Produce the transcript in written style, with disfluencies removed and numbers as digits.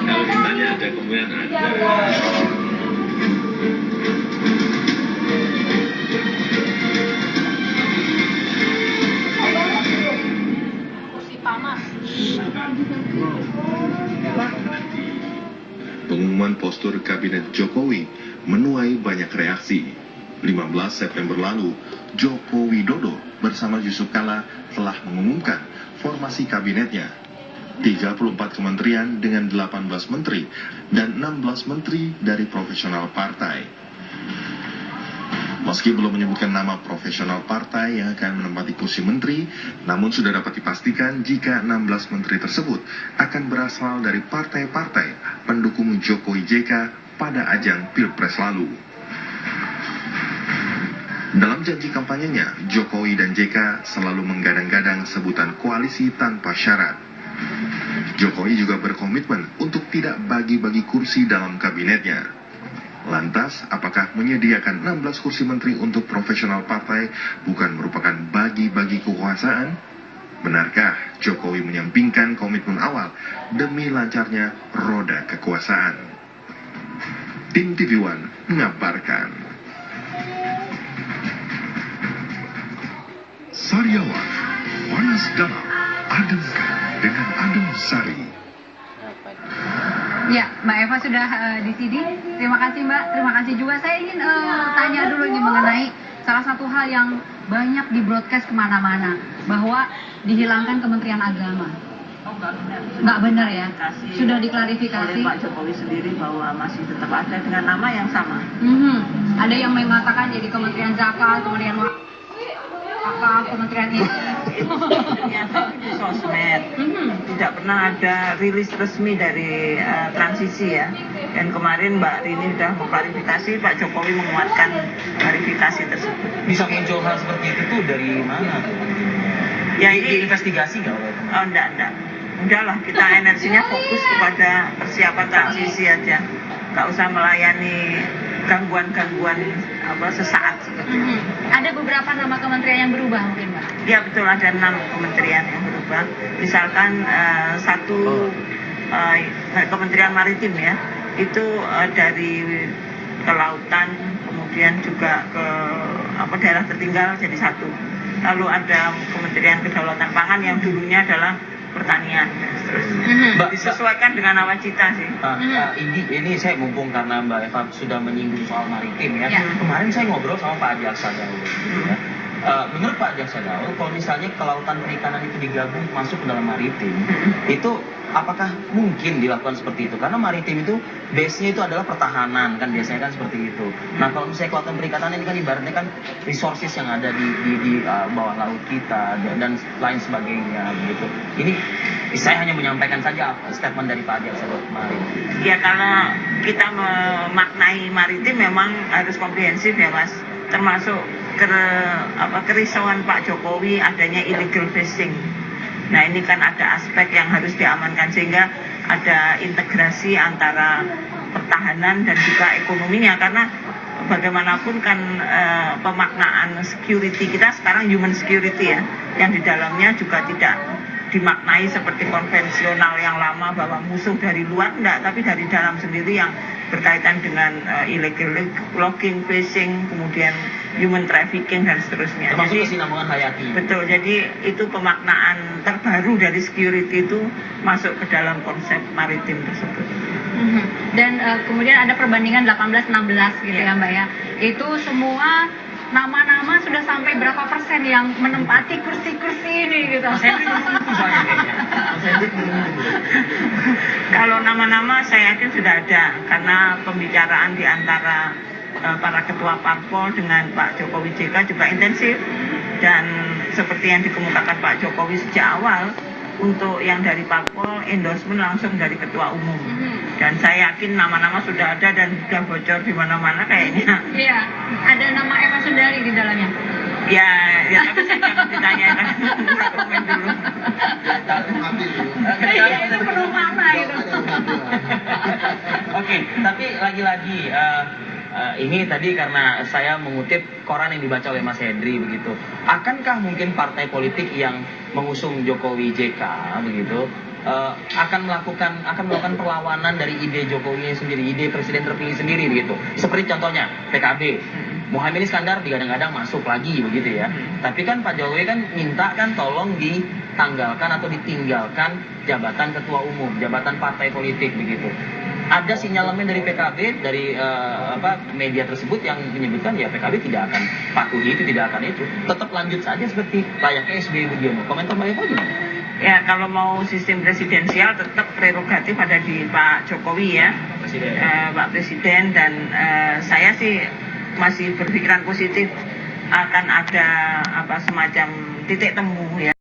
Kalau ditanya ada kemungkinan ada. Pengumuman postur Kabinet Jokowi menuai banyak reaksi. 15 September lalu, Joko Widodo bersama Yusuf Kala telah mengumumkan formasi kabinetnya. 34 kementerian dengan 18 menteri dan 16 menteri dari profesional partai. Meski belum menyebutkan nama profesional partai yang akan menempati kursi menteri, namun sudah dapat dipastikan jika 16 menteri tersebut akan berasal dari partai-partai pendukung Jokowi JK pada ajang Pilpres lalu. Dalam janji kampanyenya, Jokowi dan JK selalu menggadang-gadang sebutan koalisi tanpa syarat. Jokowi juga berkomitmen untuk tidak bagi-bagi kursi dalam kabinetnya. Lantas, apakah menyediakan 16 kursi menteri untuk profesional partai bukan merupakan bagi-bagi kekuasaan? Benarkah Jokowi menyampingkan komitmen awal demi lancarnya roda kekuasaan? Tim TV One mengabarkan. Sariawan, panas dalam, ademkan dengan adem sari. Ya, Mbak Eva sudah di sini. Terima kasih Mbak, terima kasih juga. Saya ingin tanya dulu ini mengenai salah satu hal yang banyak di broadcast kemana-mana, bahwa dihilangkan Kementerian Agama. Nggak benar ya? Sudah diklarifikasi oleh Pak Jokowi sendiri bahwa masih tetap ada dengan nama yang sama. Ada yang mengatakan jadi Kementerian Zakat, Kementerian Kementerian ini. Ternyata di sosmed tidak pernah ada rilis resmi dari transisi ya. Dan kemarin Mbak Rini sudah mengklarifikasi, Pak Jokowi menguatkan klarifikasi tersebut. Bisa muncul hal seperti itu tuh dari mana? Ya ini investigasi nggak? Oh enggak. Udahlah, kita energinya fokus kepada persiapan transisi aja. Nggak usah melayani gangguan-gangguan sesaat seperti itu. Ada beberapa nama kementerian yang berubah mungkin Mbak? Ya betul, ada 6 kementerian yang berubah. Misalkan satu Kementerian Maritim ya, itu dari kelautan, kemudian juga ke daerah tertinggal jadi satu. Lalu ada Kementerian Kedaulatan Pangan yang dulunya adalah pertanian. Terus disesuaikan dengan nawacita sih. Ini saya mumpung karena Mbak Eva sudah menyinggung soal maritim ya. Kemarin saya ngobrol sama Pak Adi Aksadaul. Menurut Pak Adi Aksadaul, kalau misalnya kelautan perikanan itu digabung masuk ke dalam maritim, itu apakah mungkin dilakukan seperti itu? Karena maritim itu base-nya itu adalah pertahanan kan, biasanya kan seperti itu. Nah kalau misalnya kelautan perikanan ini kan ibaratnya kan resources yang ada di bawah laut kita dan lain sebagainya gitu. Ini saya hanya menyampaikan saja statement dari Pak Adi Aksadaul kemarin. Ya karena kita memaknai maritim memang harus komprehensif ya Mas, termasuk kerisauan Pak Jokowi adanya illegal fishing. Nah ini kan ada aspek yang harus diamankan sehingga ada integrasi antara pertahanan dan juga ekonominya, karena bagaimanapun kan pemaknaan security kita sekarang human security ya, yang di dalamnya juga tidak dimaknai seperti konvensional yang lama bahwa musuh dari luar, enggak, tapi dari dalam sendiri yang berkaitan dengan illegal logging, fishing, kemudian human trafficking dan seterusnya. Termasuk kesinambungan hayati. Betul, jadi itu pemaknaan terbaru dari security itu masuk ke dalam konsep maritim tersebut. Dan kemudian ada perbandingan 18-16 gitu ya Mbak ya. Itu semua nama-nama sudah sampai berapa persen yang menempati kursi-kursi ini gitu. Kalau nama-nama saya yakin sudah ada, karena pembicaraan di antara para ketua parpol dengan Pak Jokowi JK juga intensif, dan seperti yang dikemukakan Pak Jokowi sejak awal, untuk yang dari parpol endorsement langsung dari ketua umum. Dan saya yakin nama-nama sudah ada dan sudah bocor di mana-mana kayaknya. Iya, ada nama Eva Sundari di dalamnya. Ya tapi saya jangan ditanyakan. Saya komen dulu. Itu perlu mana itu. Oke, tapi lagi-lagi ini tadi karena saya mengutip koran yang dibaca oleh Mas Hendri begitu. Akankah mungkin partai politik yang mengusung Jokowi JK begitu akan melakukan perlawanan dari ide Jokowi sendiri, ide presiden terpilih sendiri begitu. Seperti contohnya PKB. Muhaimin Iskandar digadang-gadang masuk lagi begitu ya. Tapi kan Pak Jokowi kan minta kan tolong ditanggalkan atau ditinggalkan jabatan ketua umum, jabatan partai politik begitu. Ada sinyalemen dari PKB, dari media tersebut yang menyebutkan ya PKB tidak akan patuhi itu, tidak akan itu. Tetap lanjut saja seperti layaknya SBY Budiono. Komentar Mbak Eva gimana? Ya kalau mau sistem presidensial tetap prerogatif ada di Pak Jokowi ya, Pak Presiden, dan saya sih masih berpikiran positif akan ada semacam titik temu ya.